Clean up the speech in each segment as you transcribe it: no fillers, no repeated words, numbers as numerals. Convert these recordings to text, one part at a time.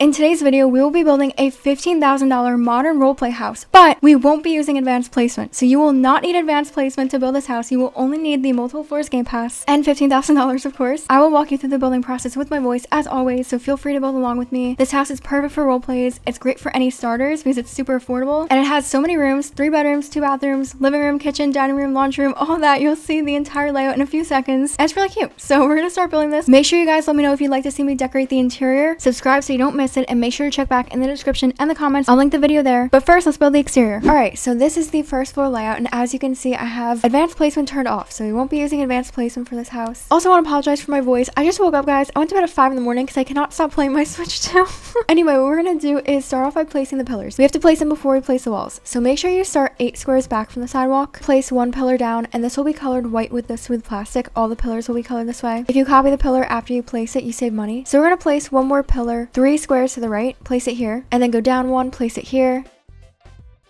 In today's video, we will be building a $15,000 modern roleplay house, but we won't be using advanced placement. So you will not need advanced placement to build this house. You will only need the multiple floors game pass and $15,000, of course. I will walk you through the building process with my voice as always, so feel free to build along with me. This house is perfect for roleplays. It's great for any starters because it's super affordable, and it has so many rooms: 3 bedrooms, 2 bathrooms, living room, kitchen, dining room, laundry room, all that. You'll see the entire layout in a few seconds, and it's really cute. So we're gonna start building this. Make sure you guys let me know if you'd like to see me decorate the interior. Subscribe so you don't miss it, and make sure to check back in the description and the comments. I'll link the video there. But first, let's build the exterior. Alright, so this is the first floor layout, and as you can see, I have advanced placement turned off, so we won't be using advanced placement for this house. Also, I want to apologize for my voice. I just woke up, guys. I went to bed at 5 in the morning because I cannot stop playing my Switch 2. Anyway, what we're gonna do is start off by placing the pillars. We have to place them before we place the walls. So make sure you start 8 squares back from the sidewalk. Place 1 pillar down, and this will be colored white with the smooth plastic. All the pillars will be colored this way. If you copy the pillar after you place it, you save money. So we're gonna place 1 more pillar 3 squares to the right, place it here, and then go down 1, place it here,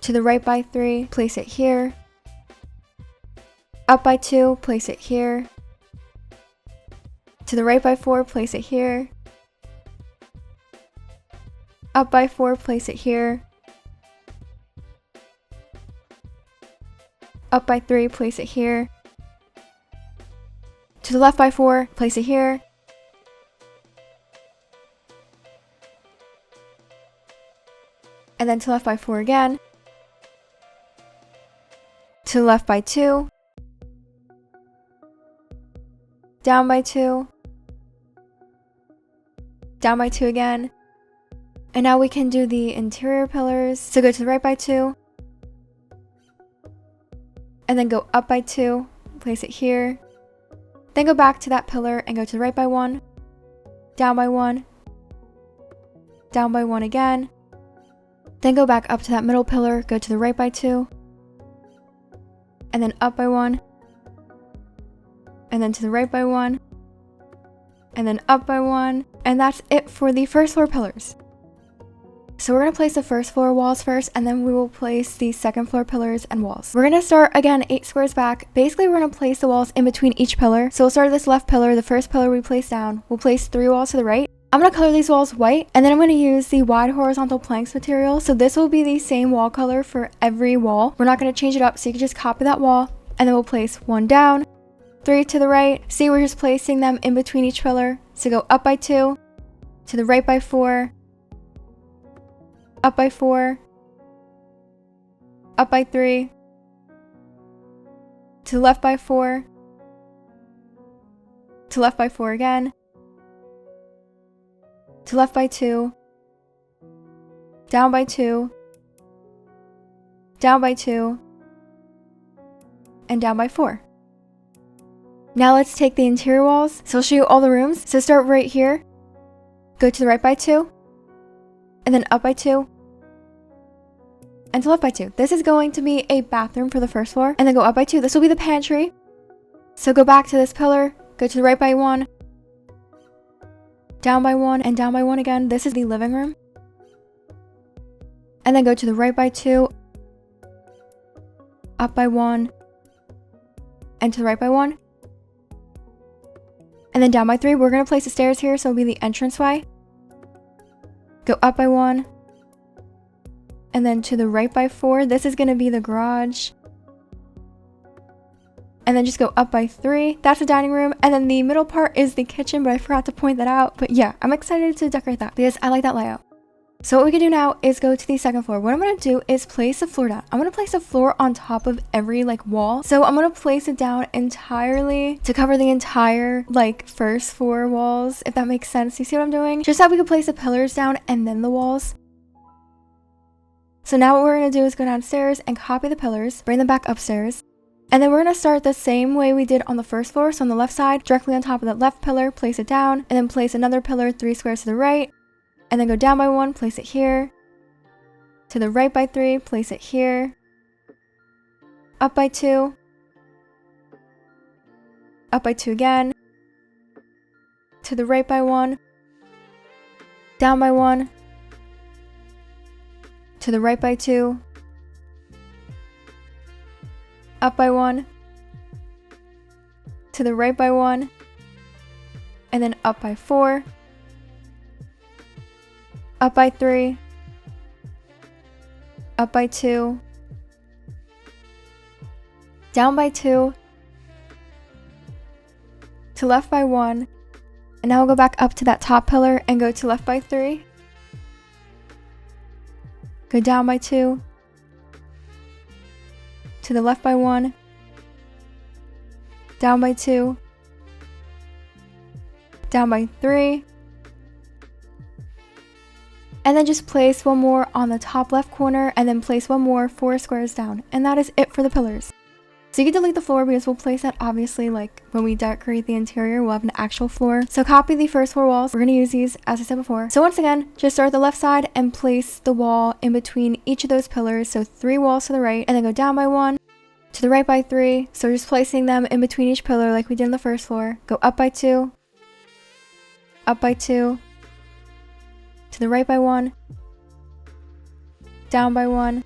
to the right by 3, place it here, up by 2, place it here, to the right by 4, place it here, up by 4, place it here, up by 3, place it here, to the left by 4, place it here, and then to left by 4 again, to the left by 2, down by 2, down by 2 again, and now we can do the interior pillars. So go to the right by 2, and then go up by 2, place it here, then go back to that pillar and go to the right by 1, down by 1, down by 1 again, then go back up to that middle pillar, go to the right by 2, and then up by 1, and then to the right by 1, and then up by 1, and that's it for the first floor pillars. So we're going to place the first floor walls first, and then we will place the second floor pillars and walls. We're going to start, again, 8 squares back. Basically, we're going to place the walls in between each pillar. So we'll start at this left pillar, the first pillar we place down. We'll place 3 walls to the right. I'm going to color these walls white, and then I'm going to use the wide horizontal planks material. So this will be the same wall color for every wall. We're not going to change it up, so you can just copy that wall, and then we'll place 1 down, 3 to the right. See, we're just placing them in between each pillar. So go up by 2, to the right by 4, up by 4, up by 3, to the left by 4, to left by 4 again, to left by 2, down by 2, down by 2, and down by 4. Now let's take the interior walls. So I'll show you all the rooms. So start right here, go to the right by 2, and then up by 2, and to left by 2. This is going to be a bathroom for the first floor, and then go up by 2. This will be the pantry. So go back to this pillar, go to the right by 1, down by 1, and down by 1 again. This is the living room. And then go to the right by 2, up by 1, and to the right by 1. And then down by 3, we're going to place the stairs here, so it'll be the entranceway. Go up by 1, and then to the right by 4. This is going to be the garage. And then just go up by 3. That's the dining room. And then the middle part is the kitchen, but I forgot to point that out. But yeah, I'm excited to decorate that because I like that layout. So what we can do now is go to the second floor. What I'm going to do is place the floor down. I'm going to place a floor on top of every wall. So I'm going to place it down entirely to cover the entire first 4 walls, if that makes sense. You see what I'm doing? Just so we can place the pillars down and then the walls. So now what we're going to do is go downstairs and copy the pillars, bring them back upstairs. And then we're going to start the same way we did on the first floor. So on the left side, directly on top of that left pillar, place it down, and then place another pillar 3 squares to the right. And then go down by 1, place it here. To the right by 3, place it here. Up by 2. Up by 2 again. To the right by 1. Down by 1. To the right by 2. Up by 1. To the right by 1. and then up by 4, up by 3, up by 2, down by 2, to left by 1, and now we'll go back up to that top pillar and go to left by 3, go down by 2, to the left by 1, down by 2, down by 3, and then just place one more on the top left corner and then place one more 4 squares down, and that is it for the pillars. So you can delete the floor because we'll place that obviously like when we decorate the interior, we'll have an actual floor. So copy the first 4 walls. We're going to use these as I said before. So once again, just start at the left side and place the wall in between each of those pillars. So 3 walls to the right and then go down by 1, to the right by 3. So just placing them in between each pillar like we did in the first floor. Go up by 2, up by 2, to the right by 1, down by 1,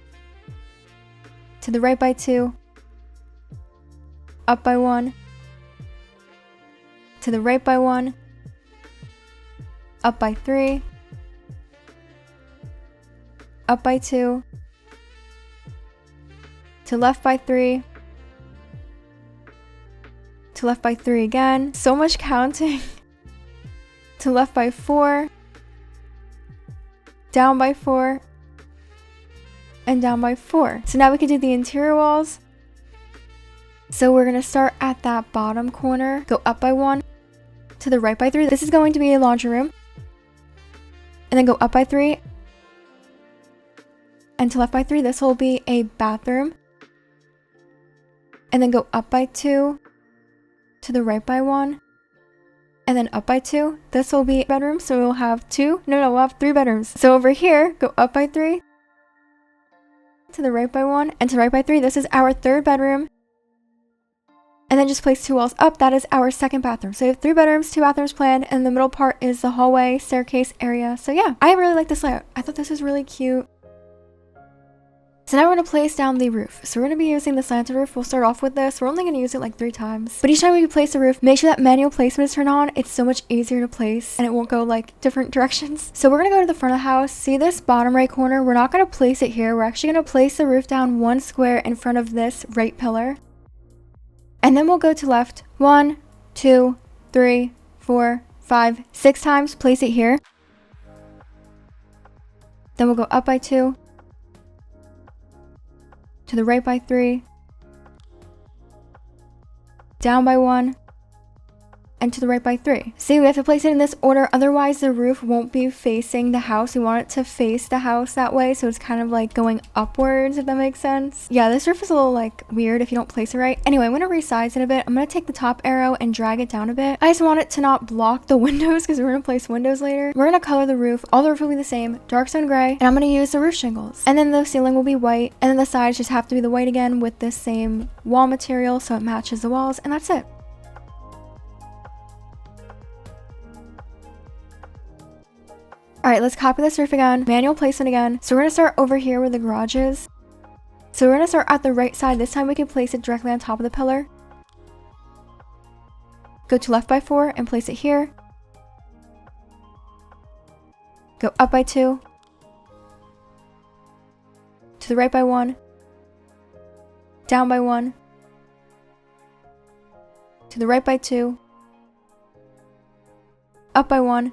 to the right by 2, up by 1, to the right by 1, up by 3, up by 2, to left by 3, to left by 3 again. So much counting. To left by 4, down by 4, and down by 4. So now we can do the interior walls. So we're going to start at that bottom corner, go up by 1, to the right by 3. This is going to be a laundry room. And then go up by 3, and to left by 3. This will be a bathroom. And then go up by 2, to the right by 1, and then up by 2. This will be a bedroom, so we'll have we'll have 3 bedrooms. So over here, go up by 3, to the right by 1, and to the right by 3. This is our 3rd bedroom. And then just place 2 walls up. That is our 2nd bathroom. So we have 3 bedrooms, 2 bathrooms planned, and the middle part is the hallway, staircase area. So yeah, I really like this layout. I thought this was really cute. So now we're going to place down the roof. So we're going to be using the slanted roof. We'll start off with this. We're only going to use it like 3 times. But each time we place the roof, make sure that manual placement is turned on. It's so much easier to place and it won't go like different directions. So we're going to go to the front of the house. See this bottom right corner? We're not going to place it here. We're actually going to place the roof down 1 square in front of this right pillar. And then we'll go to left 1, 2, 3, 4, 5, 6 times. Place it here. Then we'll go up by 2. To the right by 3, down by 1, and to the right by 3. See, we have to place it in this order, otherwise the roof won't be facing the house. We want it to face the house that way, so it's kind of like going upwards, if that makes sense. Yeah, this roof is a little like weird if you don't place it right. Anyway, I'm going to resize it a bit. I'm going to take the top arrow and drag it down a bit. I just want it to not block the windows because we're going to place windows later. We're going to color the roof. All the roof will be the same, dark stone gray, and I'm going to use the roof shingles. And then the ceiling will be white, and then the sides just have to be the white again with this same wall material so it matches the walls, and that's it. Alright, let's copy this roof again, manual placement again. So we're going to start over here where the garage is. So we're going to start at the right side. This time we can place it directly on top of the pillar. Go to left by 4 and place it here. Go up by 2. To the right by 1. Down by 1. To the right by 2. Up by 1.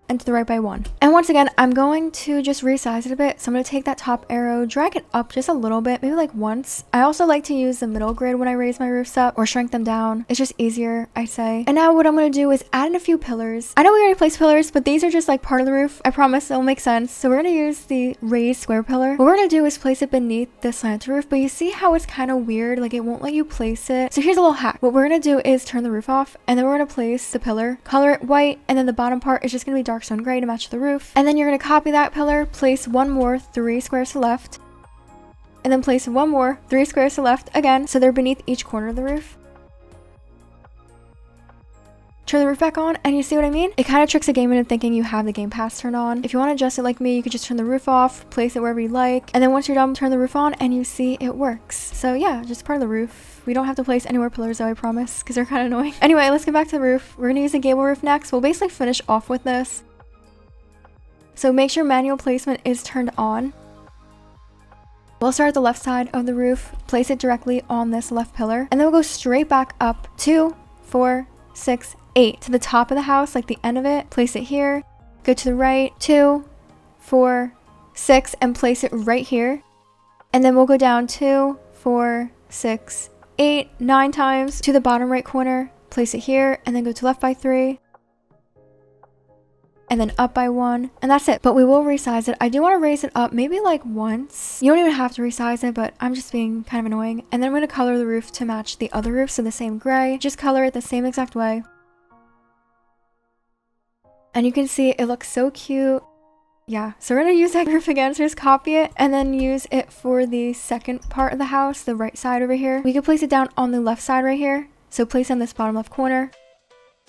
And to the right by 1. And once again, I'm going to just resize it a bit. So I'm going to take that top arrow, drag it up just a little bit, maybe like once. I also like to use the middle grid when I raise my roofs up or shrink them down. It's just easier, I'd say. And now what I'm going to do is add in a few pillars. I know we already placed pillars, but these are just like part of the roof. I promise it'll make sense. So we're going to use the raised square pillar. What we're going to do is place it beneath the slanted roof, but you see how it's kind of weird? Like it won't let you place it. So here's a little hack. What we're going to do is turn the roof off, and then we're going to place the pillar, color it white, and then the bottom part is just going to be dark stone gray to match the roof. And then you're going to copy that pillar, place one more 3 squares to the left, and then place one more 3 squares to the left again, so they're beneath each corner of the roof. Turn the roof back on, and you see what I mean? It kind of tricks the game into thinking you have the game pass turned on. If you want to adjust it like me, you could just turn the roof off, place it wherever you like, and then once you're done, turn the roof on, and you see it works. So yeah, just part of the roof. We don't have to place any more pillars though, I promise, because they're kind of annoying. Anyway, let's get back to the roof. We're going to use a gable roof next. We'll basically finish off with this. So make sure manual placement is turned on. We'll start at the left side of the roof, place it directly on this left pillar, and then we'll go straight back up 2, 4, 6, 8 to the top of the house, like the end of it. Place it here, go to the right, 2, 4, 6, and place it right here. And then we'll go down 2, 4, 6, 8, 9 times to the bottom right corner, place it here, and then go to left by 3. And then up by 1, and that's it. But we will resize it. I do want to raise it up maybe like once. You don't even have to resize it, but I'm just being kind of annoying. And then I'm going to color the roof to match the other roof, so the same gray. Just color it the same exact way. And you can see it looks so cute. Yeah, so we're going to use that roof again, so just copy it and then use it for the second part of the house, the right side over here. We could place it down on the left side right here. So place it on this bottom left corner.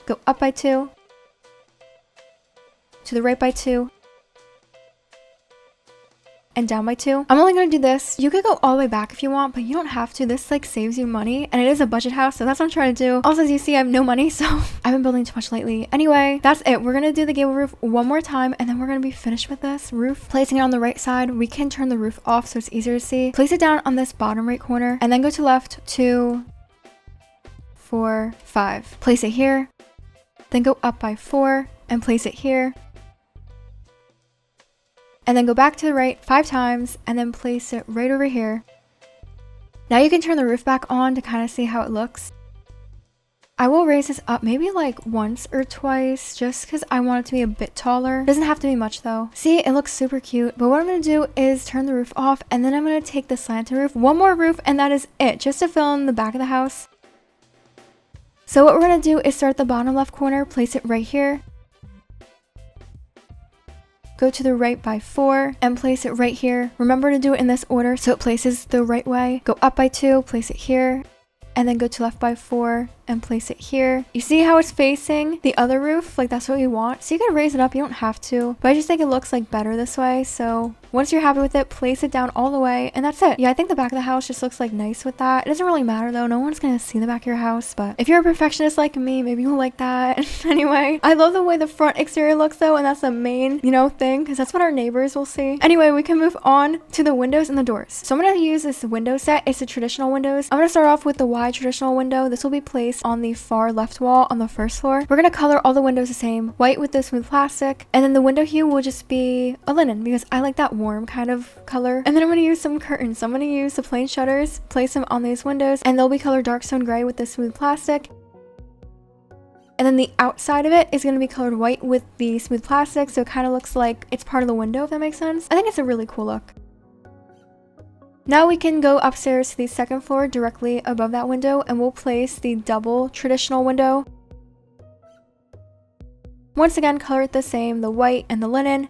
Go up by 2. To the right by 2, and down by 2. I'm only going to do this. You could go all the way back if you want, but you don't have to. This like saves you money, and it is a budget house, so that's what I'm trying to do. Also, as you see, I have no money, so I've been building too much lately. Anyway, that's it. We're going to do the gable roof one more time, and then we're going to be finished with this roof. Placing it on the right side, we can turn the roof off so it's easier to see. Place it down on this bottom right corner, and then go to left 2, 4, 5. Place it here, then go up by 4, and place it here. And then go back to the right 5 times and then place it right over here. Now you can turn the roof back on to kind of see how it looks. I will raise this up maybe like once or twice just because I want it to be a bit taller. Doesn't have to be much though. See, it looks super cute. But what I'm going to do is turn the roof off, and then I'm going to take the slanted roof, one more roof, and that is it, just to fill in the back of the house. So what we're going to do is start at the bottom left corner, place it right here. Go to the right by 4 and place it right here. Remember to do it in this order so it places the right way. Go up by 2, place it here, and then go to left by 4 and place it here. You see how it's facing the other roof? Like that's what you want. So you can raise it up, you don't have to, but I just think it looks like better this way. So once you're happy with it, place it down all the way, and that's it. Yeah, I think the back of the house just looks like nice with that. It doesn't really matter though. No one's gonna see the back of your house, but if you're a perfectionist like me, maybe you'll like that. Anyway, I love the way the front exterior looks though, and that's the main, thing, because that's what our neighbors will see. Anyway, we can move on to the windows and the doors. So I'm gonna use this window set. It's the traditional windows. I'm gonna start off with the wide traditional window. This will be placed on the far left wall on the first floor. We're gonna color all the windows the same, white with the smooth plastic, and then the window hue will just be a linen because I like that warm kind of color. And then I'm gonna use some curtains. So I'm gonna use the plain shutters, place them on these windows, and they'll be colored dark stone gray with the smooth plastic. And then the outside of it is going to be colored white with the smooth plastic, so it kind of looks like it's part of the window, if that makes sense. I think it's a really cool look. Now we can go upstairs to the second floor directly above that window, and we'll place the double traditional window. Once again, color it the same, the white and the linen.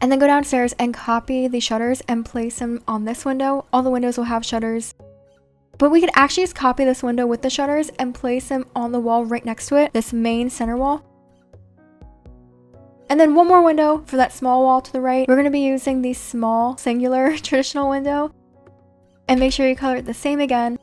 And then go downstairs and copy the shutters and place them on this window. All the windows will have shutters. But we could actually just copy this window with the shutters and place them on the wall right next to it, this main center wall. And then one more window for that small wall to the right. We're going to be using the small singular traditional window. And make sure you color it the same again.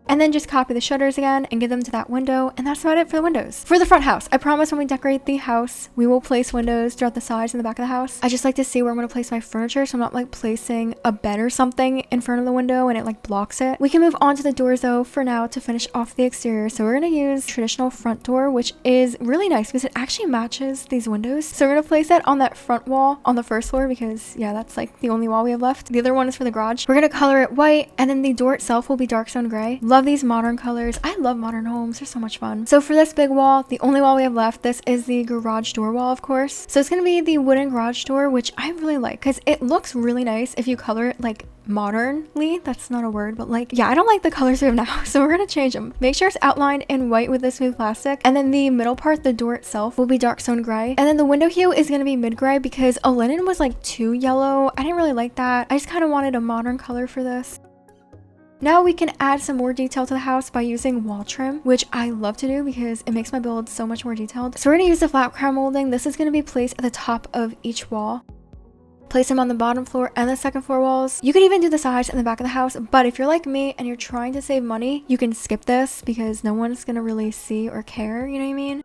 And then just copy the shutters again and give them to that window, and that's about it for the windows. For the front house, I promise when we decorate the house, we will place windows throughout the sides and the back of the house. I just like to see where I'm going to place my furniture, so I'm not like placing a bed or something in front of the window and it like blocks it. We can move on to the doors though for now to finish off the exterior. So we're going to use traditional front door, which is really nice because it actually matches these windows. So we're going to place that on that front wall on the first floor because yeah, that's like the only wall we have left. The other one is for the garage. We're going to color it white, and then the door itself will be dark stone gray. Love these modern colors. I love modern homes. They're so much fun. So for this big wall, the only wall we have left, this is the garage door wall, of course. So it's going to be the wooden garage door, which I really like because it looks really nice if you color it like modernly. That's not a word, but like, yeah, I don't like the colors we have now, so we're going to change them. Make sure it's outlined in white with the smooth plastic, and then the middle part, the door itself, will be dark stone gray, and then the window hue is going to be mid gray because a linen was like too yellow. I didn't really like that. I just kind of wanted a modern color for this. Now we can add some more detail to the house by using wall trim, which I love to do because it makes my build so much more detailed. So we're going to use the flat crown molding. This is going to be placed at the top of each wall. Place them on the bottom floor and the second floor walls. You could even do the sides and the back of the house, but if you're like me and you're trying to save money, you can skip this because no one's going to really see or care, you know what I mean?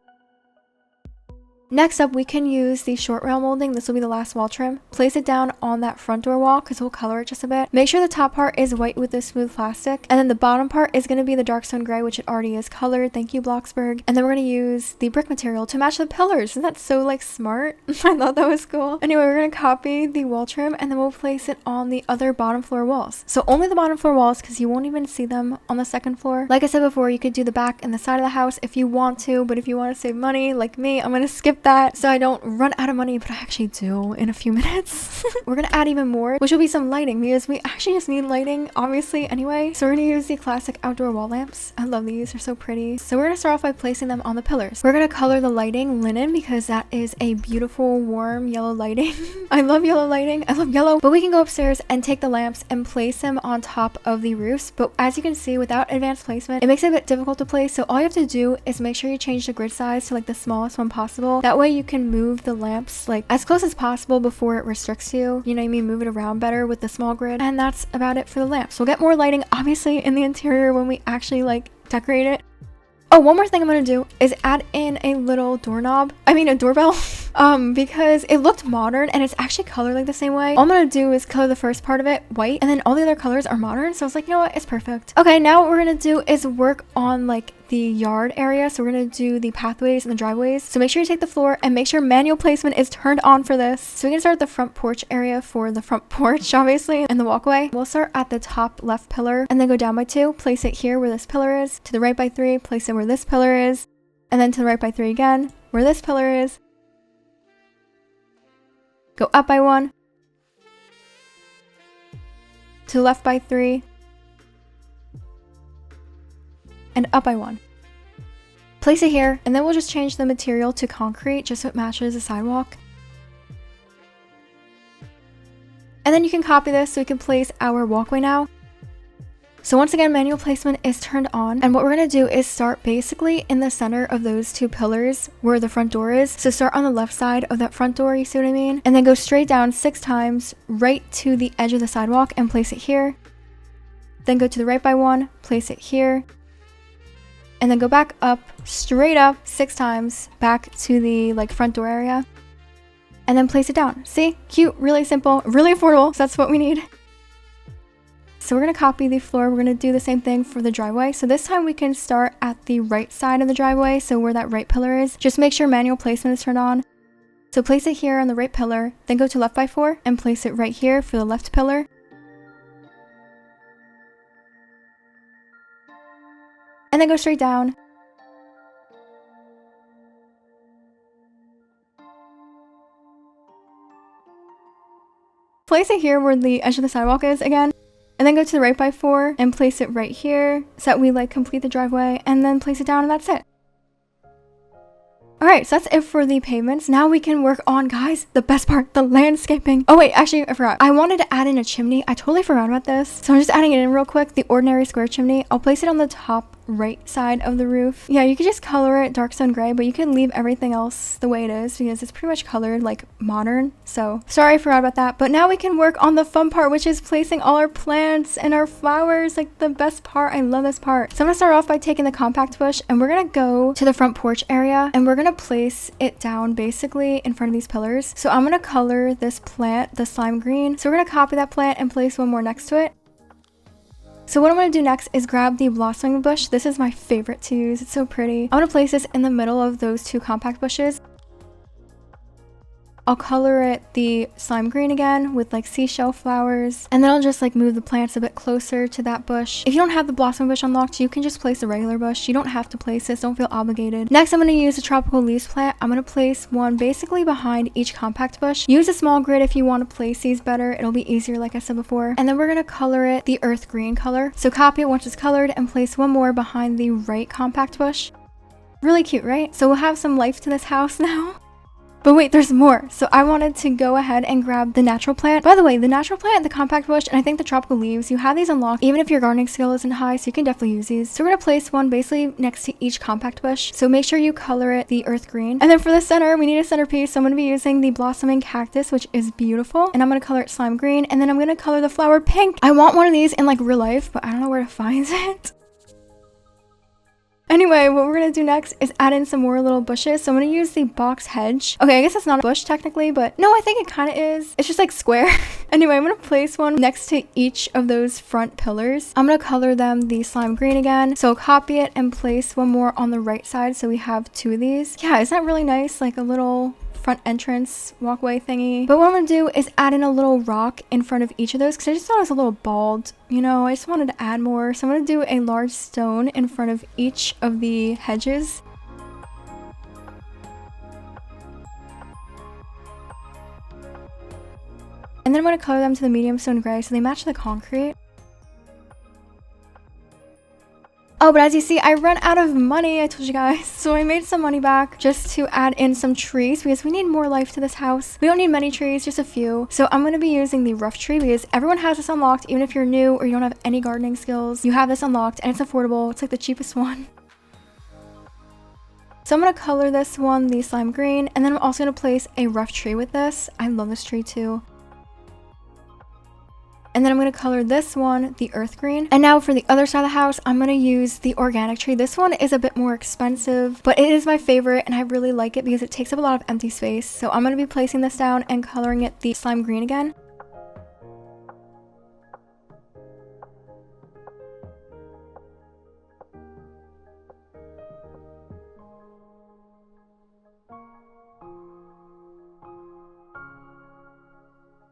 Next up, we can use the short rail molding. This will be the last wall trim. Place it down on that front door wall because we'll color it just a bit. Make sure the top part is white with the smooth plastic. And then the bottom part is going to be the dark stone gray, which it already is colored. Thank you, Bloxburg. And then we're going to use the brick material to match the pillars. Isn't that so like smart? I thought that was cool. Anyway, we're going to copy the wall trim and then we'll place it on the other bottom floor walls. So only the bottom floor walls because you won't even see them on the second floor. Like I said before, you could do the back and the side of the house if you want to, but if you want to save money like me, I'm going to skip that so I don't run out of money, but I actually do in a few minutes. We're gonna add even more, which will be some lighting because we actually just need lighting obviously anyway. So we're gonna use the classic outdoor wall lamps. I love these, they're so pretty. So we're gonna start off by placing them on the pillars. We're gonna color the lighting linen because that is a beautiful warm yellow lighting. I love yellow lighting, I love yellow. But we can go upstairs and take the lamps and place them on top of the roofs, but as you can see, without advanced placement, it makes it a bit difficult to place. So all you have to do is make sure you change the grid size to like the smallest one possible. That way you can move the lamps like as close as possible before it restricts you. You know what I mean? Move it around better with the small grid. And that's about it for the lamps. We'll get more lighting obviously in the interior when we actually like decorate it. Oh, one more thing I'm gonna do is add in a little doorknob. I mean a doorbell. Because it looked modern and it's actually colored like the same way. All I'm gonna do is color the first part of it white and then all the other colors are modern. So I was like, you know what? It's perfect. Okay, now what we're gonna do is work on like the yard area. So we're gonna do the pathways and the driveways. So make sure you take the floor and make sure manual placement is turned on for this. So we can start at the front porch area for the front porch, obviously, and the walkway. We'll start at the top left pillar and then go down by 2. Place it here where this pillar is. To the right by 3, place it where this pillar is. And then to the right by 3 again, where this pillar is. Go up by 1. To the left by 3. And up by 1. Place it here, and then we'll just change the material to concrete just so it matches the sidewalk. And then you can copy this so we can place our walkway now. So once again, manual placement is turned on, and what we're going to do is start basically in the center of those 2 pillars where the front door is. So start on the left side of that front door, you see what I mean? And then go straight down 6 times right to the edge of the sidewalk and place it here. Then go to the right by 1, place it here. And then go back up, straight up 6 times back to the like front door area. And then place it down. See? Cute, really simple, really affordable. So that's what we need. So we're going to copy the floor. We're going to do the same thing for the driveway. So this time we can start at the right side of the driveway. So where that right pillar is. Just make sure manual placement is turned on. So place it here on the right pillar. Then go to left by 4 and place it right here for the left pillar. And then go straight down. Place it here where the edge of the sidewalk is again. And then go to the right by 4 and place it right here so that we like complete the driveway, and then place it down and that's it. Alright, so that's it for the pavements. Now we can work on, guys, the best part, the landscaping. Oh wait, actually I forgot. I wanted to add in a chimney. I totally forgot about this. So I'm just adding it in real quick, the ordinary square chimney. I'll place it on the top right side of the roof. Yeah, you could just color it dark stone gray, but you can leave everything else the way it is because it's pretty much colored like modern. So sorry I forgot about that. But now we can work on the fun part, which is placing all our plants and our flowers, like the best part. I love this part. So I'm gonna start off by taking the compact bush and we're gonna go to the front porch area and we're gonna place it down basically in front of these pillars. So I'm gonna color this plant the slime green. So we're gonna copy that plant and place one more next to it. So what I'm going to do next is grab the blossoming bush. This is my favorite to use. It's so pretty. I'm going to place this in the middle of those 2 compact bushes. I'll color it the slime green again with like seashell flowers, and then I'll just like move the plants a bit closer to that bush. If you don't have the blossom bush unlocked, you can just place a regular bush. You don't have to place this, don't feel obligated. Next, I'm going to use a tropical leaves plant. I'm going to place one basically behind each compact bush. Use a small grid if you want to place these better. It'll be easier like I said before. And then we're going to color it the earth green color. So copy it once it's colored and place one more behind the right compact bush. Really cute, right? So we'll have some life to this house now. But wait, there's more. So I wanted to go ahead and grab the natural plant. By the way, the natural plant, the compact bush, and I think the tropical leaves, you have these unlocked even if your gardening skill isn't high, so you can definitely use these. So we're gonna place one basically next to each compact bush. So make sure you color it the earth green. And then for the center, we need a centerpiece. So I'm gonna be using the blossoming cactus, which is beautiful. And I'm gonna color it slime green. And then I'm gonna color the flower pink. I want one of these in like real life, but I don't know where to find it. Anyway, what we're gonna do next is add in some more little bushes. So I'm gonna use the box hedge. Okay, I guess it's not a bush technically, but no, I think it kind of is. It's just like square. Anyway, I'm gonna place one next to each of those front pillars. I'm gonna color them the slime green again. So copy it and place one more on the right side. So we have 2 of these. Yeah, isn't that really nice? Like a little front entrance walkway thingy. But what I'm gonna do is add in a little rock in front of each of those because I just thought it was a little bald. You know, I just wanted to add more. So I'm gonna do a large stone in front of each of the hedges. And then I'm gonna color them to the medium stone gray so they match the concrete. Oh, but as you see, I run out of money, I told you guys. So I made some money back just to add in some trees because we need more life to this house. We don't need many trees, just a few. So I'm going to be using the rough tree because everyone has this unlocked. Even if you're new or you don't have any gardening skills, you have this unlocked and it's affordable. It's like the cheapest one. So I'm going to color this one the slime green, and then I'm also going to place a rough tree with this. I love this tree too. And then I'm going to color this one the earth green. And now for the other side of the house, I'm going to use the organic tree. This one is a bit more expensive, but it is my favorite and I really like it because it takes up a lot of empty space. So I'm going to be placing this down and coloring it the slime green again.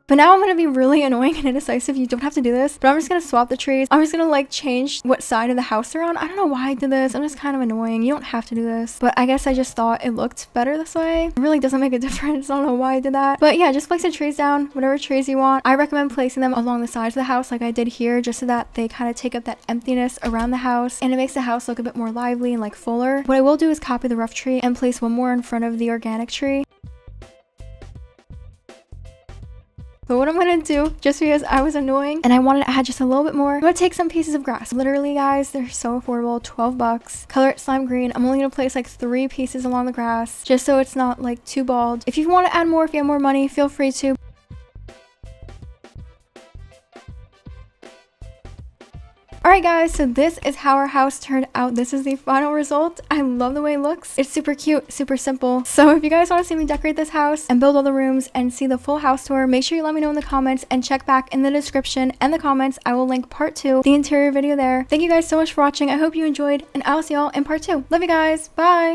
But now I'm going to be really annoying and indecisive. You don't have to do this, but I'm just going to swap the trees. I'm just going to like change what side of the house they're on. I don't know why I did this. I'm just kind of annoying. You don't have to do this, but I guess I just thought it looked better this way. It really doesn't make a difference. I don't know why I did that. But yeah, just place the trees down, whatever trees you want. I recommend placing them along the sides of the house like I did here, just so that they kind of take up that emptiness around the house and it makes the house look a bit more lively and like fuller. What I will do is copy the rough tree and place one more in front of the organic tree. But what I'm gonna do, just because I was annoying and I wanted to add just a little bit more, I'm gonna take some pieces of grass. Literally, guys, they're so affordable, 12 bucks. Color it slime green. I'm only gonna place like 3 pieces along the grass, just so it's not like too bald. If you want to add more, if you have more money, feel free to. Alright guys, so this is how our house turned out. This is the final result. I love the way it looks. It's super cute, super simple. So if you guys want to see me decorate this house and build all the rooms and see the full house tour, make sure you let me know in the comments and check back in the description and the comments. I will link part 2, the interior video there. Thank you guys so much for watching. I hope you enjoyed and I'll see y'all in part 2. Love you guys. Bye!